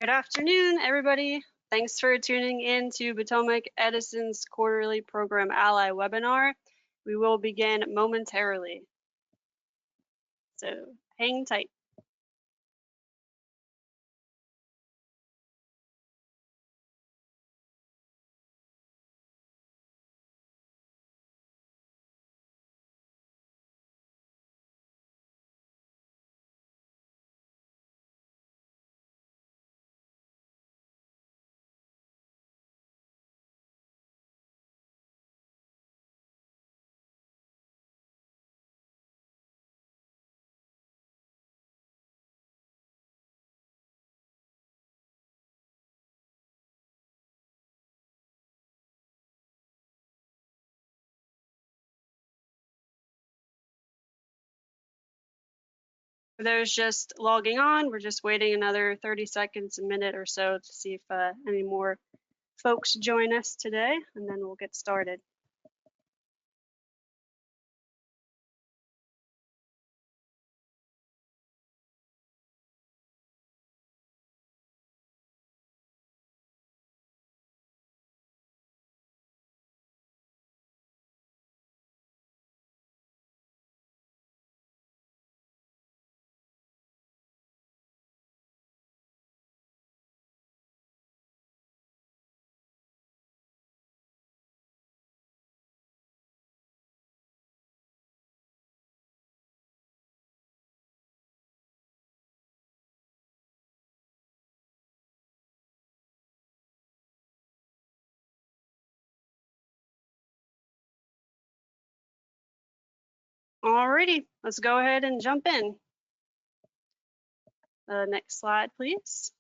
Good afternoon, everybody. Thanks for tuning in to Potomac Edison's quarterly program ally webinar. We will begin momentarily. So hang tight. For those just logging on, we're just waiting another 30 seconds, a minute or so to see if any more folks join us today, and then we'll get started. Alrighty, let's go ahead and jump in. Next slide, please.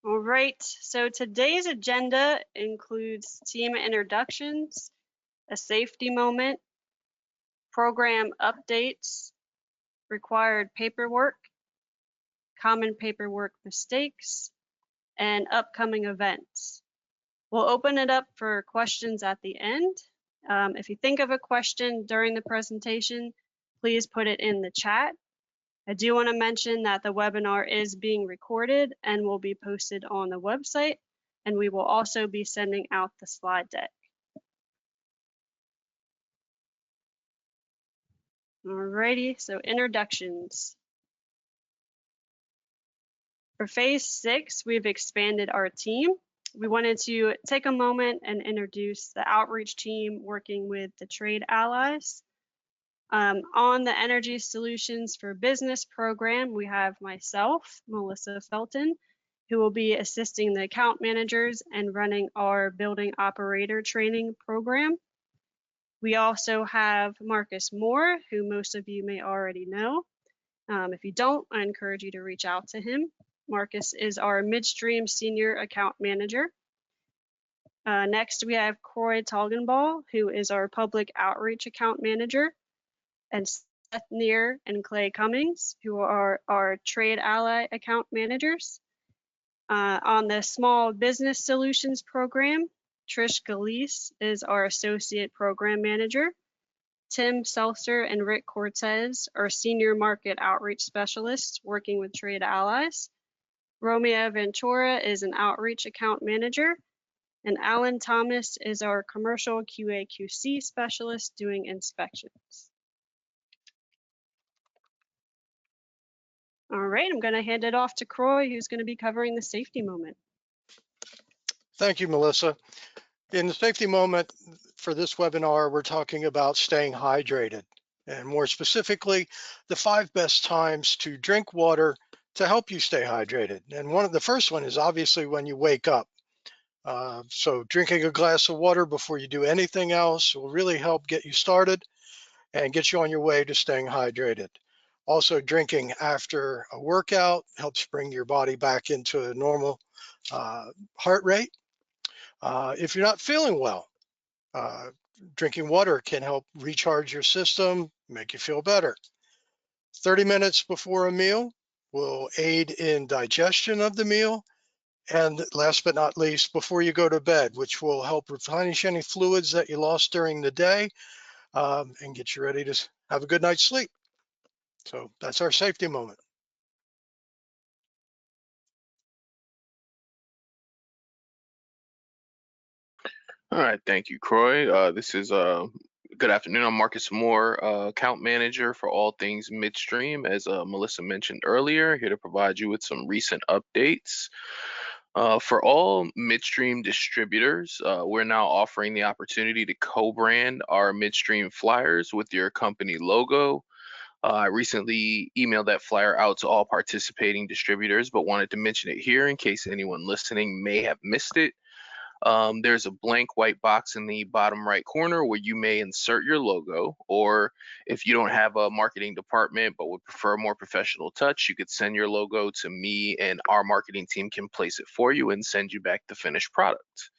All right, so today's agenda includes team introductions, a safety moment, program updates, required paperwork, common paperwork mistakes, and upcoming events. We'll open it up for questions at the end. If you think of a question during the presentation, please put it in the chat. I do want to mention that the webinar is being recorded and will be posted on the website, and we will also be sending out the slide deck. Alrighty, so introductions. For phase 6, we've expanded our team. We wanted to take a moment and introduce the outreach team working with the trade allies. On the Energy Solutions for Business program, we have myself, Melissa Felton, who will be assisting the account managers and running our building operator training program. We also have Marcus Moore, who most of you may already know. If you don't, I encourage you to reach out to him. Marcus is our midstream senior account manager. Next, we have Croy Tolgenball, who is our public outreach account manager, and Seth Neer and Clay Cummings, who are our trade ally account managers. On the Small Business Solutions program, Trish Galise is our associate program manager. Tim Seltzer and Rick Cortez are senior market outreach specialists working with trade allies. Romeo Ventura is an outreach account manager, and Alan Thomas is our commercial QA/QC specialist doing inspections. All right, I'm going to hand it off to Croy, who's going to be covering the safety moment. Thank you, Melissa. In the safety moment for this webinar, we're talking about staying hydrated, and more specifically, the 5 best times to drink water to help you stay hydrated. And the first one is obviously when you wake up. So drinking a glass of water before you do anything else will really help get you started and get you on your way to staying hydrated. Also, drinking after a workout helps bring your body back into a normal heart rate. If you're not feeling well, drinking water can help recharge your system, make you feel better. 30 minutes before a meal will aid in digestion of the meal. And last but not least, before you go to bed, which will help replenish any fluids that you lost during the day and get you ready to have a good night's sleep. So that's our safety moment. All right, thank you, Croy. This is good afternoon. I'm Marcus Moore, account manager for all things midstream. As Melissa mentioned earlier, here to provide you with some recent updates. For all midstream distributors, we're now offering the opportunity to co-brand our midstream flyers with your company logo. I recently emailed that flyer out to all participating distributors, but wanted to mention it here in case anyone listening may have missed it. There's a blank white box in the bottom right corner where you may insert your logo, or if you don't have a marketing department but would prefer a more professional touch, you could send your logo to me and our marketing team can place it for you and send you back the finished product.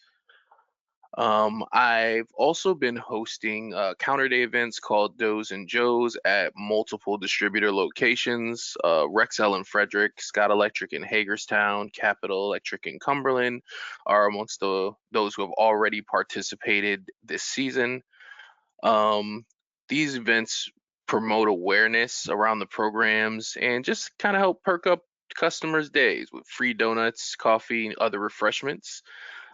I've also been hosting counter day events called Does and Joes at multiple distributor locations, Rexel and Frederick, Scott Electric in Hagerstown, Capital Electric in Cumberland are amongst those who have already participated this season. These events promote awareness around the programs and just kind of help perk up customers' days with free donuts, coffee, and other refreshments.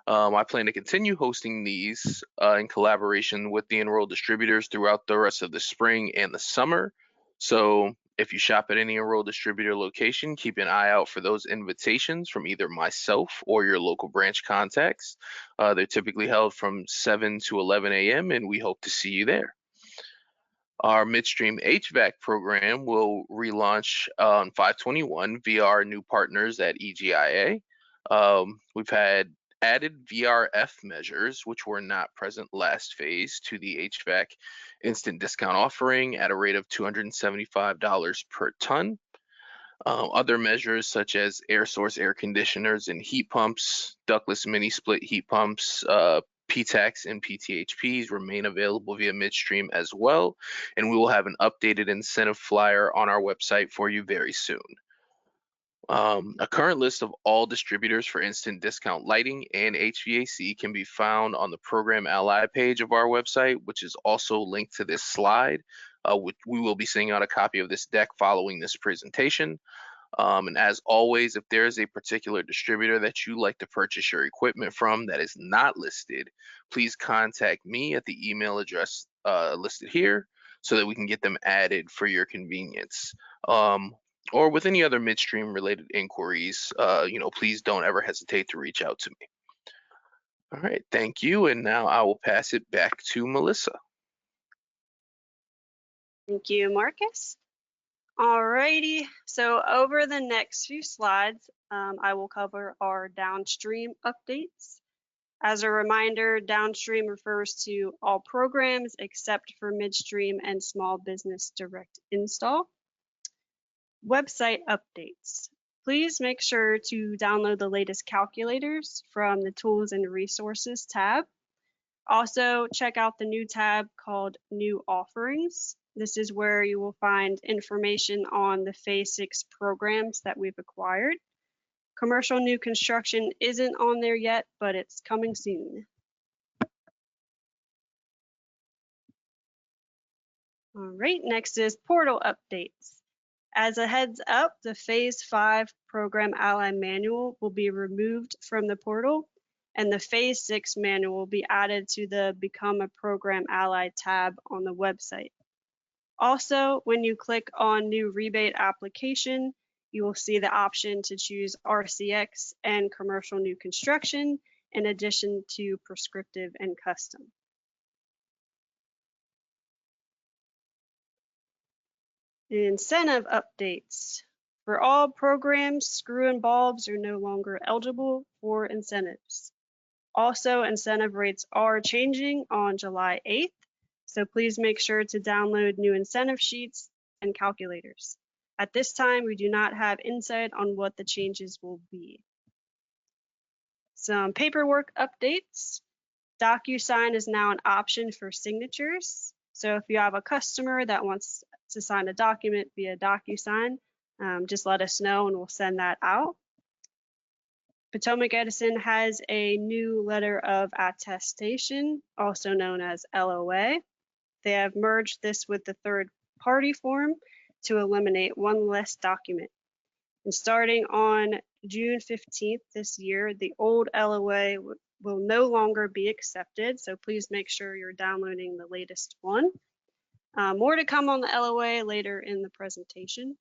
I plan to continue hosting these in collaboration with the enrolled distributors throughout the rest of the spring and the summer. So if you shop at any enrolled distributor location, keep an eye out for those invitations from either myself or your local branch contacts. They're typically held from 7 to 11 a.m. and we hope to see you there. Our midstream HVAC program will relaunch on 5/21 via our new partners at EGIA. We've had added VRF measures, which were not present last phase, to the HVAC instant discount offering at a rate of $275 per ton. Other measures such as air source air conditioners and heat pumps, ductless mini split heat pumps, PTACs and PTHPs remain available via midstream as well, and we will have an updated incentive flyer on our website for you very soon. A current list of all distributors for instant discount lighting and HVAC can be found on the Program Ally page of our website, which is also linked to this slide. We will be sending out a copy of this deck following this presentation. And as always, if there is a particular distributor that you like to purchase your equipment from that is not listed, please contact me at the email address listed here so that we can get them added for your convenience. Or with any other midstream related inquiries, please don't ever hesitate to reach out to me. All right, thank you. And now I will pass it back to Melissa. Thank you, Marcus. Alrighty, so over the next few slides, I will cover our downstream updates. As a reminder, downstream refers to all programs except for midstream and small business direct install. Website updates. Please make sure to download the latest calculators from the Tools and Resources tab. Also, check out the new tab called New Offerings. This is where you will find information on the Phase 6 programs that we've acquired. Commercial new construction isn't on there yet, but it's coming soon. All right, next is portal updates. As a heads up, the Phase 5 Program Ally Manual will be removed from the portal, and the Phase 6 manual will be added to the Become a Program Ally tab on the website. Also, when you click on New Rebate Application, you will see the option to choose RCX and Commercial New Construction in addition to Prescriptive and Custom. Incentive updates. For all programs, screw and bulbs are no longer eligible for incentives. Also, incentive rates are changing on July 8th, so please make sure to download new incentive sheets and calculators. At this time, we do not have insight on what the changes will be. Some paperwork updates. DocuSign is now an option for signatures. So if you have a customer that wants to sign a document via DocuSign, just let us know and we'll send that out. Potomac Edison has a new letter of attestation, also known as LOA. They have merged this with the third-party form to eliminate one less document. And starting on June 15th this year, the old LOA will no longer be accepted, so please make sure you're downloading the latest one. More to come on the LOA later in the presentation.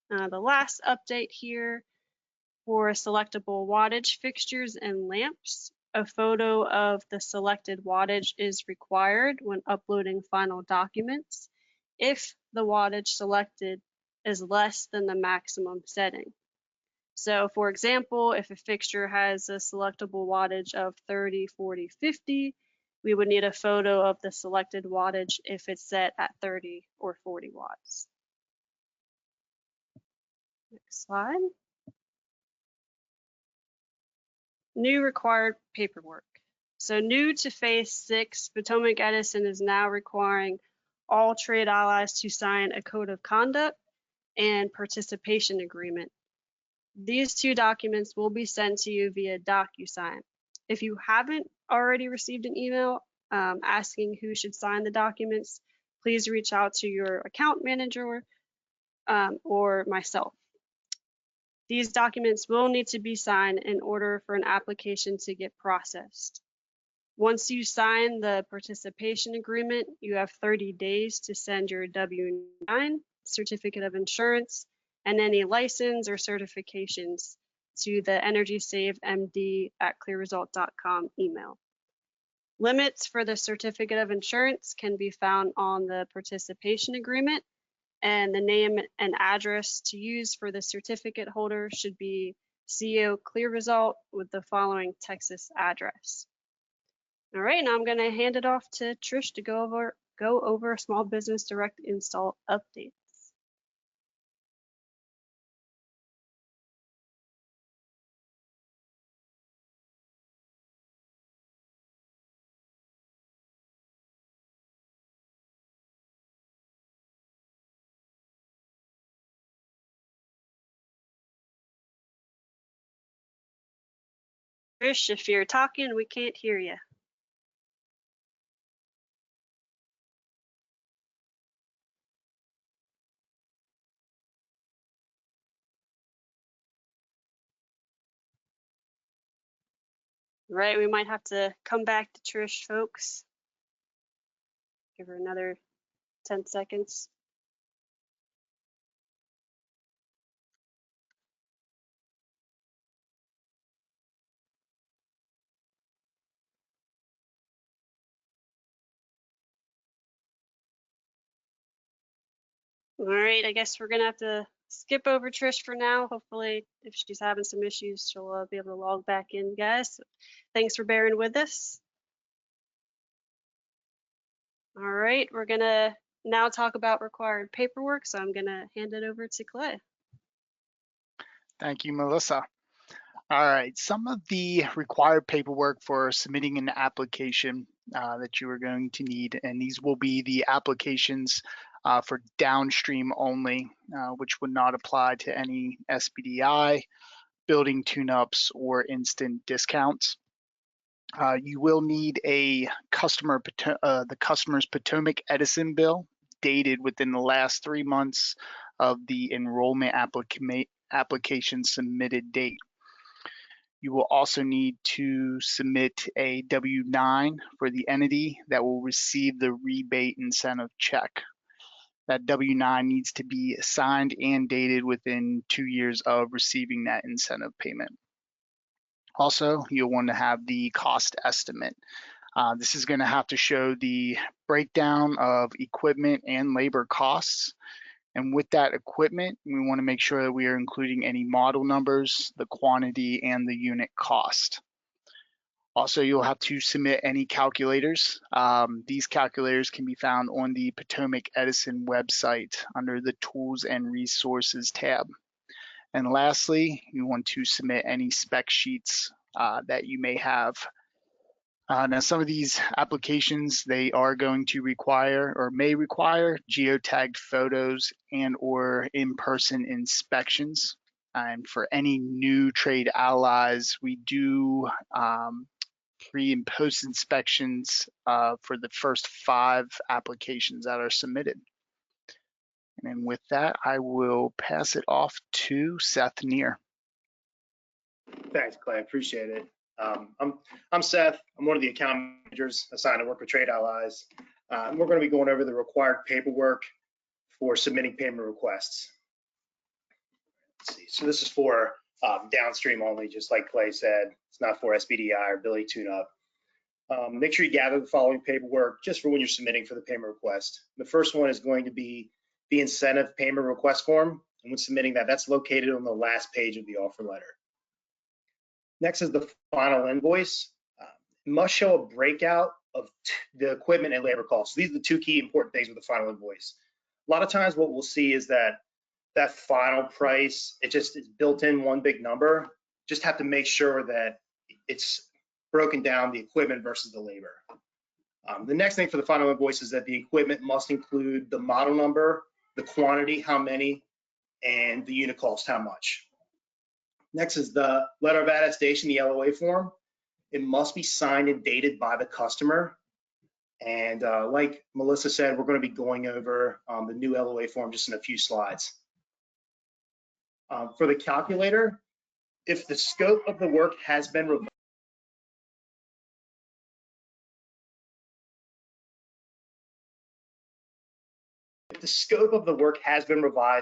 The last update here for selectable wattage fixtures and lamps. A photo of the selected wattage is required when uploading final documents if the wattage selected is less than the maximum setting. So for example, if a fixture has a selectable wattage of 30, 40, 50, we would need a photo of the selected wattage if it's set at 30 or 40 watts. Next slide. New required paperwork. So new to phase 6, Potomac Edison is now requiring all trade allies to sign a code of conduct and participation agreement. These two documents will be sent to you via DocuSign. If you haven't already received an email asking who should sign the documents, please reach out to your account manager or myself. These documents will need to be signed in order for an application to get processed. Once you sign the participation agreement, you have 30 days to send your W-9, certificate of insurance, and any license or certifications to the EnergySaveMD@clearresult.com email. Limits for the certificate of insurance can be found on the participation agreement, and the name and address to use for the certificate holder should be CO Clear Result with the following Texas address. All right, now I'm going to hand it off to Trish to go over Small Business Direct install updates. Trish, if you're talking, we can't hear you. Right, we might have to come back to Trish, folks. Give her another 10 seconds. All right, I guess we're gonna have to skip over Trish for now. Hopefully, if she's having some issues, she'll be able to log back in, guys. Thanks for bearing with us. All right, we're gonna now talk about required paperwork, so I'm gonna hand it over to Clay. Thank you, Melissa. All right, some of the required paperwork for submitting an application that you are going to need, and these will be the applications for downstream only, which would not apply to any SBDI, building tune-ups, or instant discounts. You will need a the customer's Potomac Edison bill dated within the last 3 months of the enrollment application submitted date. You will also need to submit a W-9 for the entity that will receive the rebate incentive check. That W-9 needs to be signed and dated within 2 years of receiving that incentive payment. Also, you'll want to have the cost estimate. This is going to have to show the breakdown of equipment and labor costs. And with that equipment, we want to make sure that we are including any model numbers, the quantity, and the unit cost. Also, you'll have to submit any calculators. These calculators can be found on the Potomac Edison website under the Tools and Resources tab. And lastly, you want to submit any spec sheets that you may have. Now, some of these applications, they are going to require or may require geotagged photos and or in-person inspections. And for any new trade allies, we do pre and post inspections for the first 5 applications that are submitted. And with that, I will pass it off to Seth Neer. Thanks, Clay. Appreciate it. I'm Seth. I'm one of the account managers assigned to work with Trade Allies. And we're going to be going over the required paperwork for submitting payment requests. Let's see. So this is for downstream only, just like Clay said. It's not for SBDI or Billy Tune-Up. Make sure you gather the following paperwork just for when you're submitting for the payment request. The first one is going to be the incentive payment request form. And when submitting that, that's located on the last page of the offer letter. Next is the final invoice. It must show a breakout of the equipment and labor costs. These are the two key important things with the final invoice. A lot of times what we'll see is that final price, it's built in one big number. Just have to make sure that it's broken down the equipment versus the labor. The next thing for the final invoice is that the equipment must include the model number, the quantity, how many, and the unit cost, how much. Next is the letter of attestation, the LOA form. It must be signed and dated by the customer. And like Melissa said, we're going to be going over the new LOA form just in a few slides. For the calculator, if the scope of the work has been revised,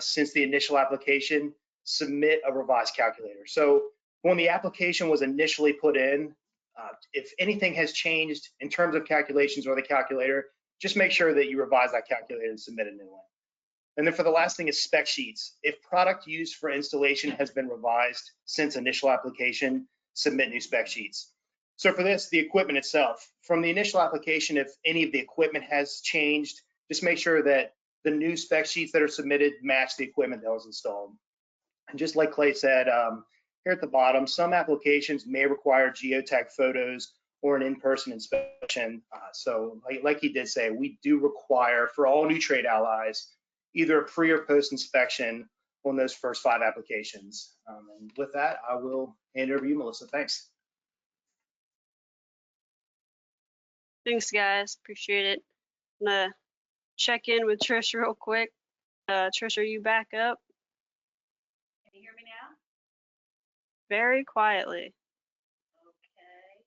since the initial application, submit a revised calculator. So when the application was initially put in, if anything has changed in terms of calculations or the calculator, just make sure that you revise that calculator and submit a new one. And then for the last thing is spec sheets. If product used for installation has been revised since initial application, submit new spec sheets. So for this, the equipment itself, from the initial application, if any of the equipment has changed, just make sure that the new spec sheets that are submitted match the equipment that was installed. And just like Clay said, here at the bottom, some applications may require geotag photos or an in-person inspection. So like he did say, we do require for all new Trade Allies, either a pre or post inspection on those first 5 applications. And with that, I will hand it over to you, Melissa. Thanks. Thanks, guys. Appreciate it. I'm gonna check in with Trish real quick. Trish, are you back up? Can you hear me now? Very quietly. Okay.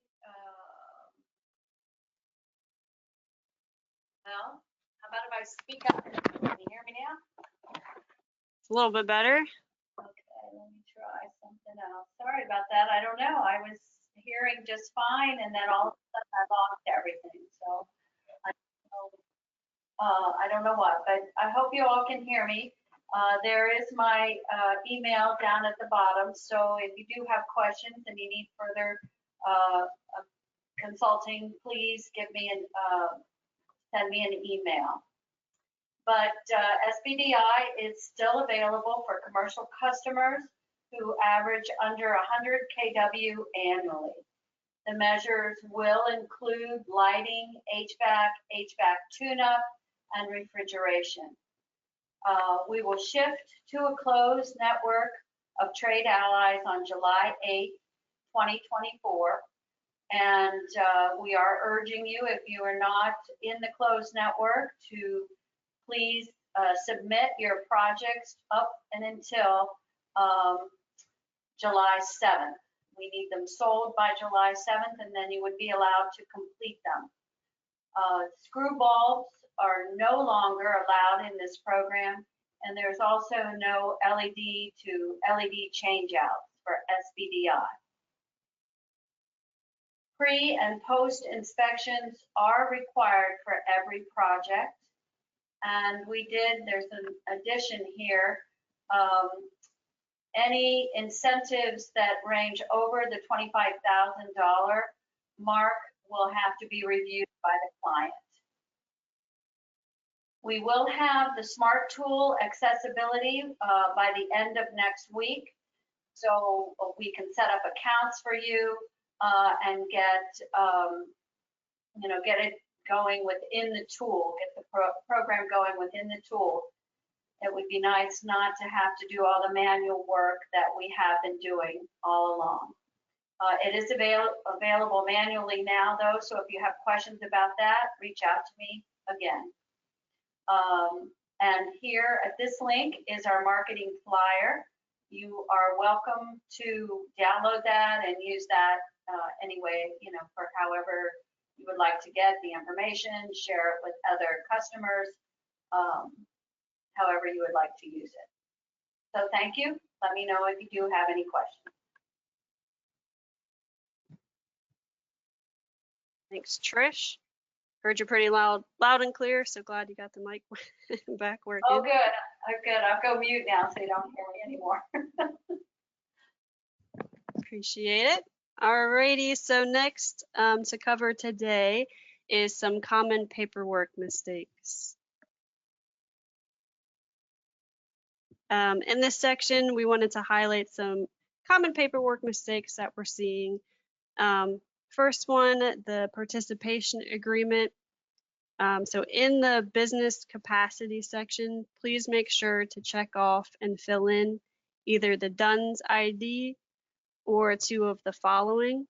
Well, how about if I speak up? Can you hear me now? It's a little bit better. Okay, let me try something else. Sorry about that. I don't know. I was hearing just fine, and then all of a sudden I lost everything. So I don't know what, but I hope you all can hear me. There is my email down at the bottom. So if you do have questions and you need further consulting, please give me send me an email. But SBDI is still available for commercial customers who average under 100 kW annually. The measures will include lighting, HVAC tune-up, and refrigeration. We will shift to a closed network of Trade Allies on July 8, 2024. And we are urging you, if you are not in the closed network, to please submit your projects up and until July 7th. We need them sold by July 7th, and then you would be allowed to complete them. Screw bulbs are no longer allowed in this program, and there's also no LED to LED changeouts for SBDI. Pre and post inspections are required for every project. And there's an addition here. Any incentives that range over the $25,000 mark will have to be reviewed by the client. We will have the Smart Tool accessibility by the end of next week. So we can set up accounts for you and get it going within the tool, get the program going within the tool. It would be nice not to have to do all the manual work that we have been doing all along. It is available manually now, though, so if you have questions about that, reach out to me again. And here at this link is our marketing flyer. You are welcome to download that and use that any way, for however you would like to get the information, share it with other customers, however you would like to use it. So thank you. Let me know if you do have any questions. Thanks, Trish. Heard you pretty loud and clear. So glad you got the mic back working. Oh, good. Oh, good. I'll go mute now so you don't hear me anymore. Appreciate it. Alrighty, so next to cover today is some common paperwork mistakes. In this section, we wanted to highlight some common paperwork mistakes that we're seeing. First one, the participation agreement. So in the business capacity section, please make sure to check off and fill in either the DUNS ID or two of the following.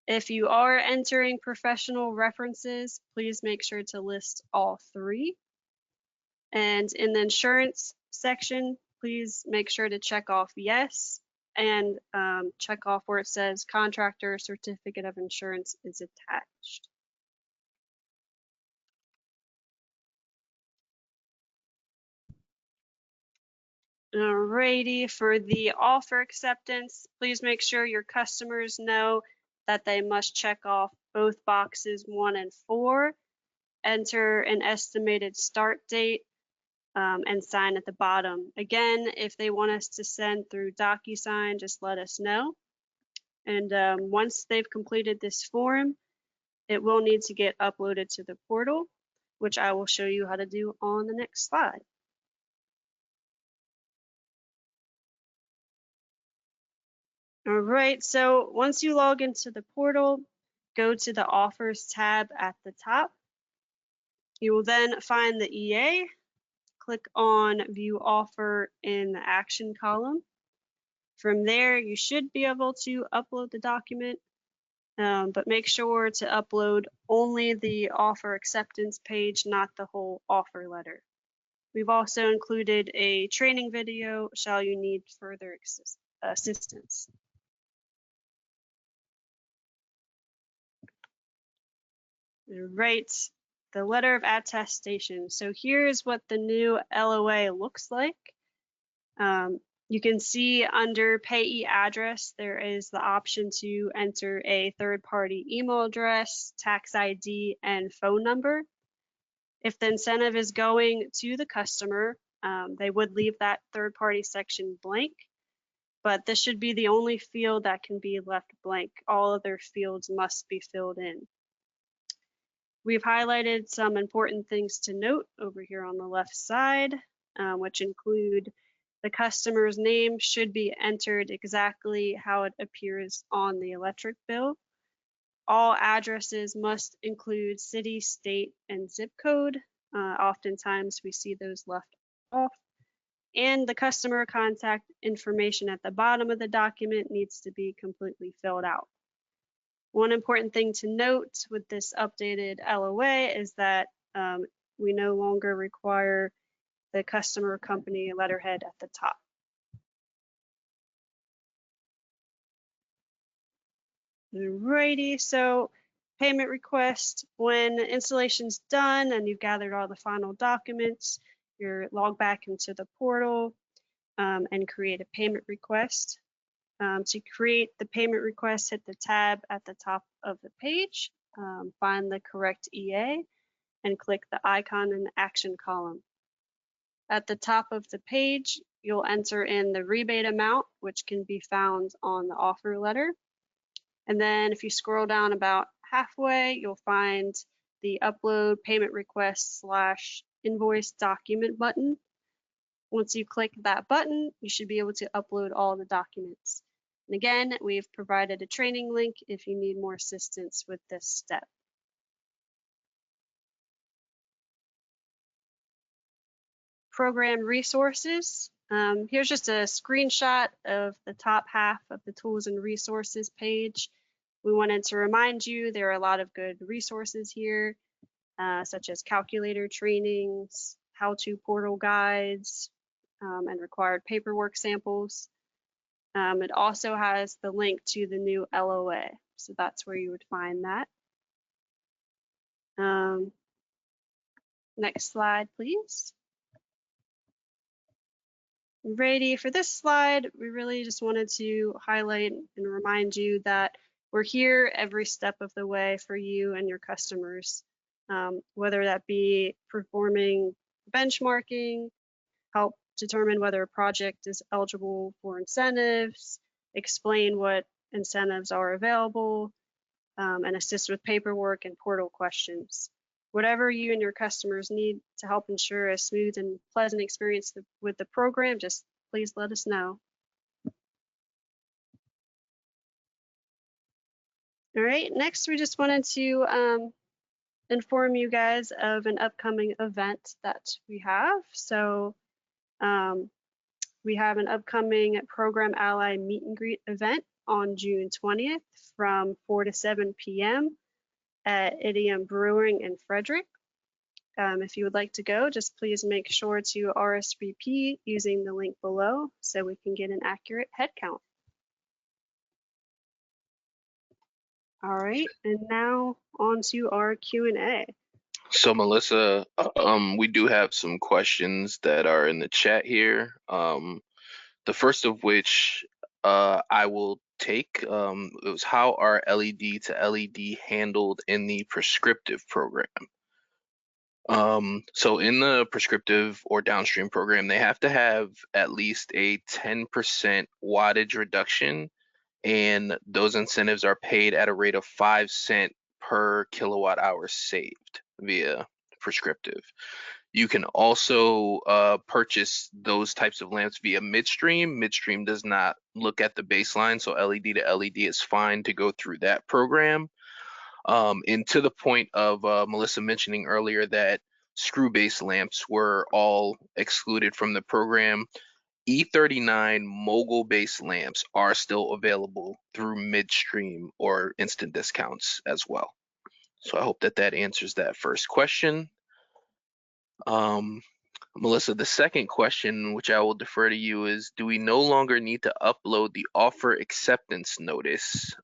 If you are entering professional references, please make sure to list all three. And in the insurance section, please make sure to check off yes and check off where it says contractor certificate of insurance is attached. Alrighty, for the offer acceptance, please make sure your customers know that they must check off both boxes 1 and 4, enter an estimated start date, and sign at the bottom. Again, if they want us to send through DocuSign, just let us know. And once they've completed this form, it will need to get uploaded to the portal, which I will show you how to do on the next slide. All right, so once you log into the portal, go to the Offers tab at the top. You will then find the EA, click on View Offer in the Action column. From there, you should be able to upload the document, but make sure to upload only the offer acceptance page, not the whole offer letter. We've also included a training video, shall you need further assistance. Right, the letter of attestation. So here's what the new LOA looks like. You can see under payee address, there is the option to enter a third-party email address, tax ID, and phone number. If the incentive is going to the customer, they would leave that third-party section blank, but this should be the only field that can be left blank. All other fields must be filled in. We've highlighted some important things to note over here on the left side, which include the customer's name should be entered exactly how it appears on the electric bill. All addresses must include city, state, and zip code. Oftentimes we see those left off. And the customer contact information at the bottom of the document needs to be completely filled out. One important thing to note with this updated LOA is that we no longer require the customer company letterhead at the top. Alrighty, so payment request, when installation's done and you've gathered all the final documents, you're log back into the portal and create a payment request. To create the payment request, hit the tab at the top of the page, find the correct EA, and click the icon in the action column. At the top of the page, you'll enter in the rebate amount, which can be found on the offer letter. And then if you scroll down about halfway, you'll find the upload payment request / invoice document button. Once you click that button, you should be able to upload all the documents. And again, we've provided a training link if you need more assistance with this step. Program resources. Here's just a screenshot of the top half of the tools and resources page. We wanted to remind you there are a lot of good resources here, such as calculator trainings, how-to portal guides, and required paperwork samples. It also has the link to the new LOA. So that's where you would find that. Next slide, please. Ready for this slide, we really just wanted to highlight and remind you that we're here every step of the way for you and your customers, whether that be performing benchmarking, help determine whether a project is eligible for incentives, explain what incentives are available, and assist with paperwork and portal questions. Whatever you and your customers need to help ensure a smooth and pleasant experience with the program, just please let us know. All right, next we just wanted to inform you guys of an upcoming event that we have. So we have an upcoming Program Ally Meet and Greet event on June 20th from 4 to 7 p.m. at Idiom Brewing in Frederick. If you would like to go, just please make sure to RSVP using the link below so we can get an accurate head count. All right, and now on to our Q&A. So Melissa, we do have some questions that are in the chat here. The first of which I will take. It was, how are LED to LED handled in the prescriptive program? So in the prescriptive or downstream program, they have to have at least a 10% wattage reduction, and those incentives are paid at a rate of 5 cents per kilowatt hour saved via prescriptive. You can also purchase those types of lamps via midstream. Midstream does not look at the baseline, so LED to LED is fine to go through that program. And to the point of Melissa mentioning earlier that screw-based lamps were all excluded from the program, E39 mogul-based lamps are still available through midstream or instant discounts as well. So I hope that that answers that first question. Melissa, the second question, which I will defer to you, is do we no longer need to upload the offer acceptance notice?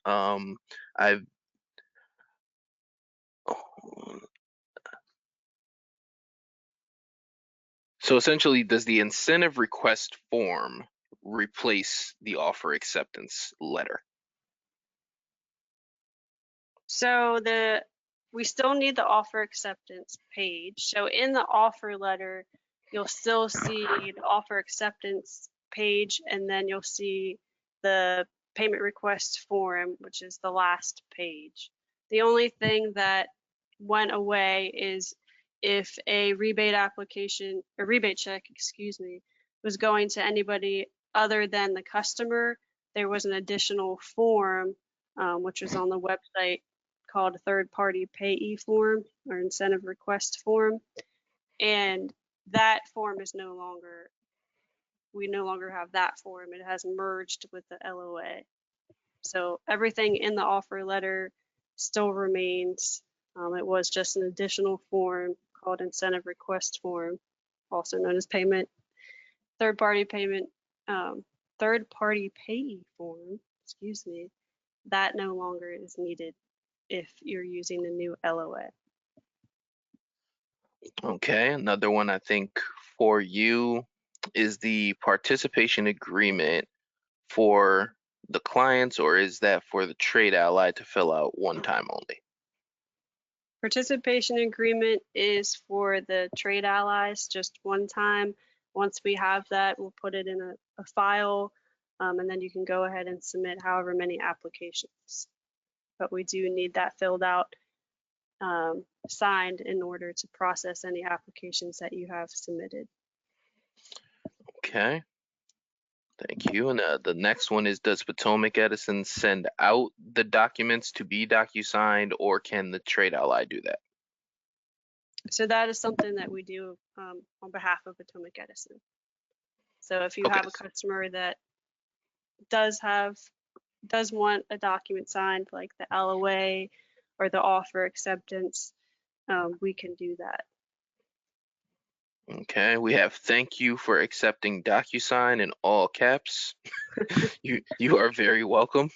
So essentially, does the incentive request form replace the offer acceptance letter? So we still need the offer acceptance page. So in the offer letter, you'll still see the offer acceptance page, and then you'll see the payment request form, which is the last page. The only thing that went away is if a rebate application, a rebate check, excuse me, was going to anybody other than the customer, there was an additional form, which was on the website, called a third-party payee form or incentive request form, and that form is we no longer have that form. It has merged with the LOA. So everything in the offer letter still remains. It was just an additional form called incentive request form, also known as third-party payee form, excuse me. That no longer is needed if you're using the new LOA. Okay, another one I think for you is the participation agreement for the clients, or is that for the trade ally to fill out one time only? Participation agreement is for the trade allies, just one time. Once we have that, we'll put it in a file, and then you can go ahead and submit however many applications. But we do need that filled out, signed in order to process any applications that you have submitted. Okay, thank you. And the next one is, does Potomac Edison send out the documents to be DocuSigned, or can the trade ally do that? So that is something that we do on behalf of Potomac Edison. So if you have a customer that does want a document signed, like the LOA or the offer acceptance, we can do that. Okay, we have thank you for accepting DocuSign in all caps. You are very welcome.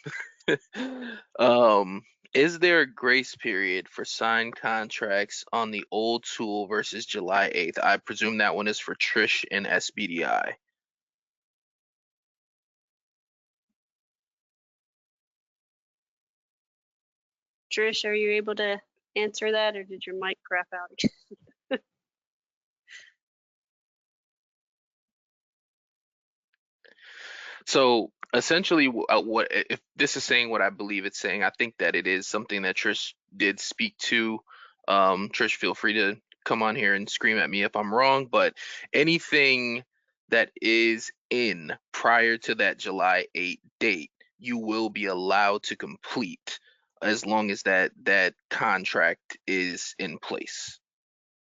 um, is there a grace period for signed contracts on the old tool versus July 8th? I presume that one is for Trish and SBDI. Trish, are you able to answer that, or did your mic crap out again? So essentially, what if this is saying what I believe it's saying? I think that it is something that Trish did speak to. Trish, feel free to come on here and scream at me if I'm wrong, but anything that is in prior to that July 8 date, you will be allowed to complete as long as that contract is in place.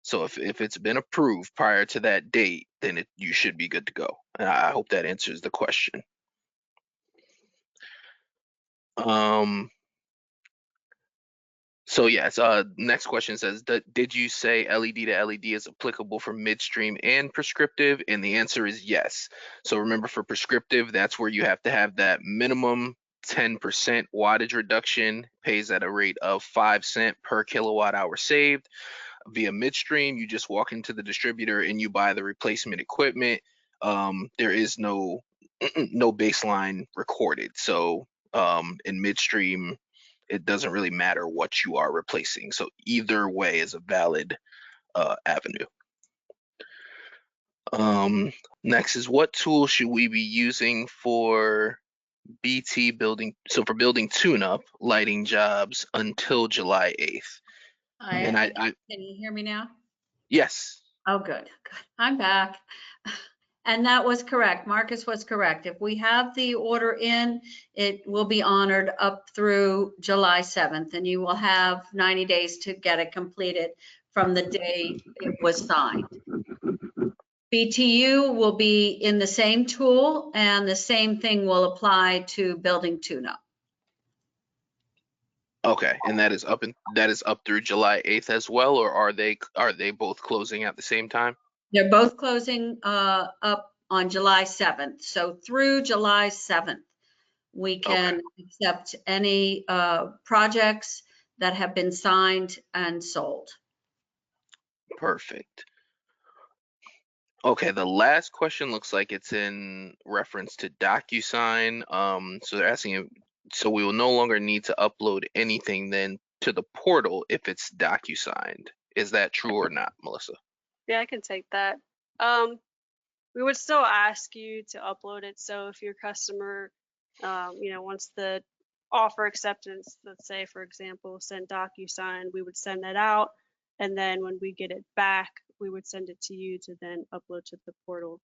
So if it's been approved prior to that date, then you should be good to go. And I hope that answers the question. So yes, next question says, did you say LED to LED is applicable for midstream and prescriptive? And the answer is yes. So remember, for prescriptive, that's where you have to have that minimum 10% wattage reduction, pays at a rate of 5 cents per kilowatt hour saved. Via midstream, you just walk into the distributor and you buy the replacement equipment. There is no no baseline recorded. So in midstream, it doesn't really matter what you are replacing. So either way is a valid avenue. Next is, what tool should we be using for BT building? So for building tune-up lighting jobs until July 8th. And I Can you hear me now? yes. Oh, good. I'm back. And that was correct. Marcus was correct. If we have the order in, it will be honored up through July 7th, and you will have 90 days to get it completed from the day it was signed. BTU will be in the same tool, and the same thing will apply to building tune-up. Okay, and that is up through July 8th as well, or are they both closing at the same time? They're both closing up on July 7th. So through July 7th, we can accept any projects that have been signed and sold. Perfect. Okay, the last question looks like it's in reference to DocuSign. So they're asking, so we will no longer need to upload anything then to the portal if it's DocuSigned. Is that true or not, Melissa? Yeah, I can take that. We would still ask you to upload it. So if your customer, wants the offer acceptance, let's say, for example, send DocuSign, we would send that out. And then when we get it back, we would send it to you to then upload to the portal.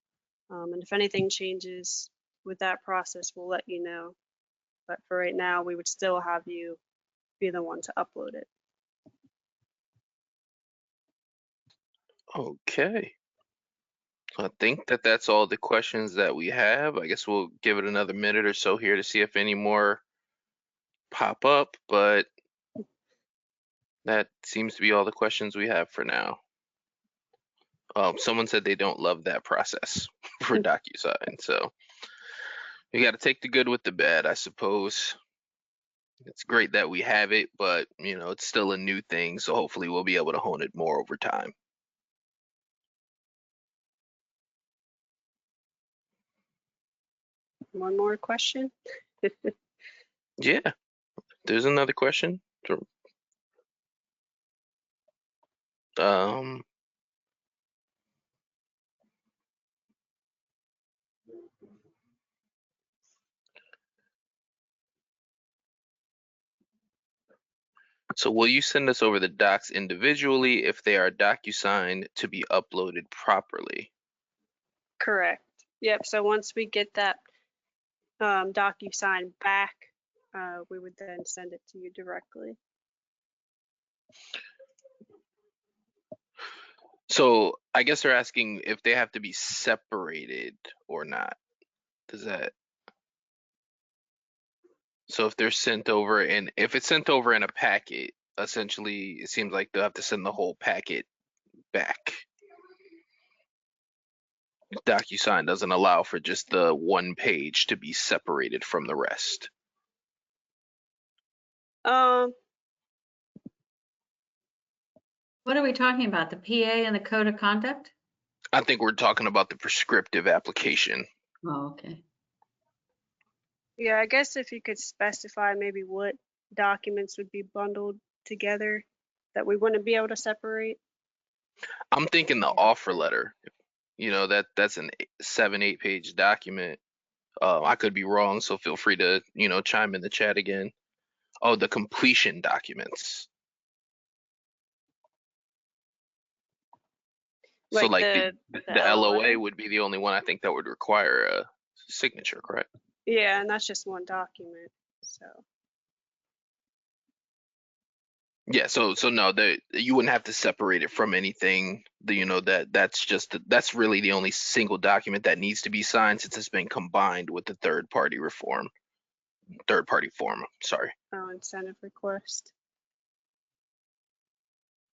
And if anything changes with that process, we'll let you know. But for right now, we would still have you be the one to upload it. Okay. So I think that's all the questions that we have. I guess we'll give it another minute or so here to see if any more pop up, but that seems to be all the questions we have for now. Someone said they don't love that process for DocuSign, so you got to take the good with the bad, I suppose. It's great that we have it, but it's still a new thing, so hopefully we'll be able to hone it more over time. One more question? Yeah, there's another question. So will you send us over the docs individually if they are DocuSigned to be uploaded properly? Correct. Yep. So once we get that DocuSign back, we would then send it to you directly. So I guess they're asking if they have to be separated or not. Does that? So if they're sent over, and if it's sent over in a packet, essentially it seems like they'll have to send the whole packet back. DocuSign doesn't allow for just the one page to be separated from the rest. What are we talking about? The PA and the code of conduct? I think we're talking about the prescriptive application. Oh, okay. Yeah, I guess if you could specify maybe what documents would be bundled together that we wouldn't be able to separate. I'm thinking the Yeah. offer letter. You know, that's an 7-8 page document. I could be wrong, so feel free to, you know, chime in the chat again. Oh, the completion documents. So like the LOA would be the only one I think that would require a signature, correct? Yeah, and that's just one document. So Yeah, so no, you wouldn't have to separate it from anything. You know, that's really the only single document that needs to be signed since it's been combined with the third party form. Sorry. incentive request.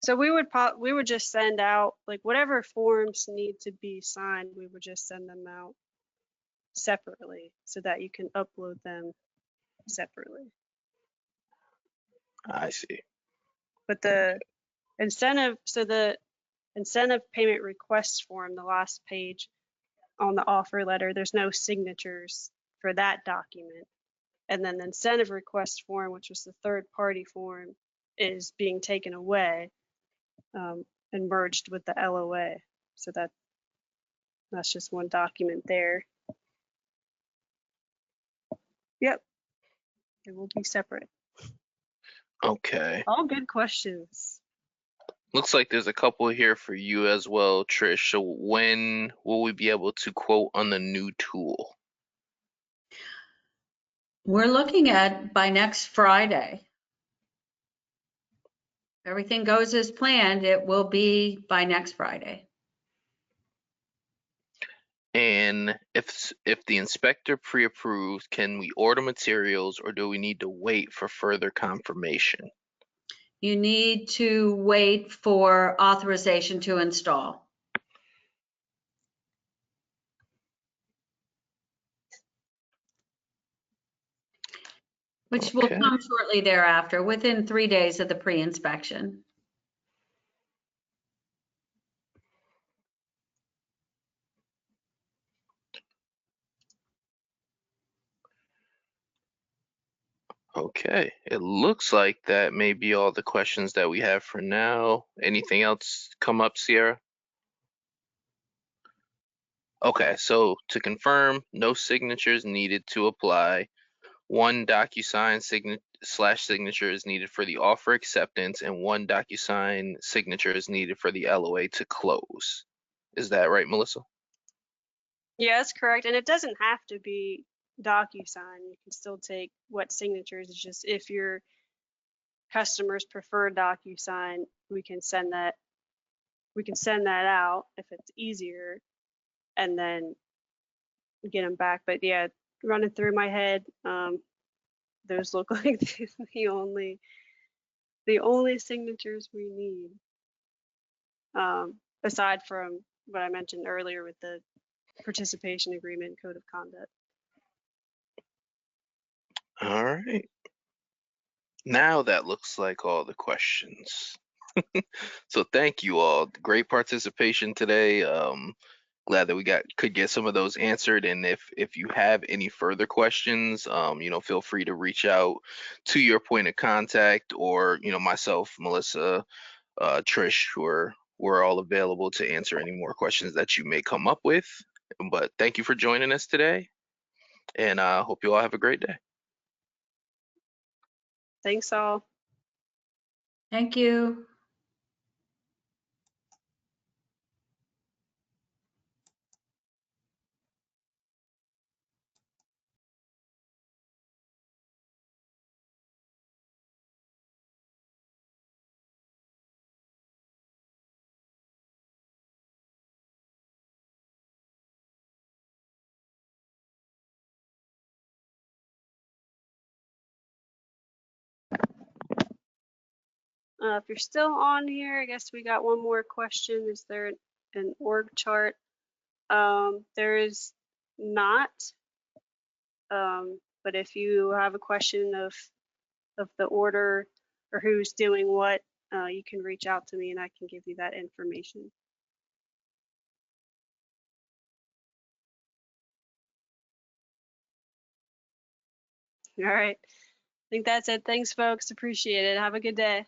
So we would just send out like whatever forms need to be signed, we would just send them out separately so that you can upload them separately. I see. But the incentive payment request form, the last page on the offer letter, there's no signatures for that document. And then the incentive request form, which was the third party form, is being taken away and merged with the LOA. So that's just one document there. Yep, it will be separate. Okay. All good questions. Looks like there's a couple here for you as well, Trish. So when will we be able to quote on the new tool? We're looking at by next Friday. Everything goes as planned, it will be by next Friday. And if the inspector pre-approves, can we order materials or do we need to wait for further confirmation? You need to wait for authorization to install. Which will Okay. come shortly thereafter, within 3 days of the pre-inspection. Okay, it looks like that may be all the questions that we have for now. Anything else come up, Sierra? Okay, so to confirm, no signatures needed to apply. One DocuSign signature is needed for the offer acceptance, and one DocuSign signature is needed for the LOA to close. Is that right, Melissa? Yeah, that's correct. And it doesn't have to be DocuSign. You can still take wet signatures. It's just if your customers prefer DocuSign, we can send that out if it's easier and then get them back. But yeah, running through my head, those look like the only signatures we need. Aside from what I mentioned earlier with the participation agreement, code of conduct. All right. Now that looks like all the questions. So thank you all. Great participation today. Glad that we could get some of those answered. And if you have any further questions, you know, feel free to reach out to your point of contact, or you know, myself, Melissa, Trish, we're all available to answer any more questions that you may come up with. But thank you for joining us today, and I hope you all have a great day. Thanks all. Thank you. If you're still on here, I guess we got one more question. Is there an org chart There is not, but if you have a question of the order or who's doing what, you can reach out to me and I can give you that information. All right. I think that's it. Thanks, folks. Appreciate it. Have a good day.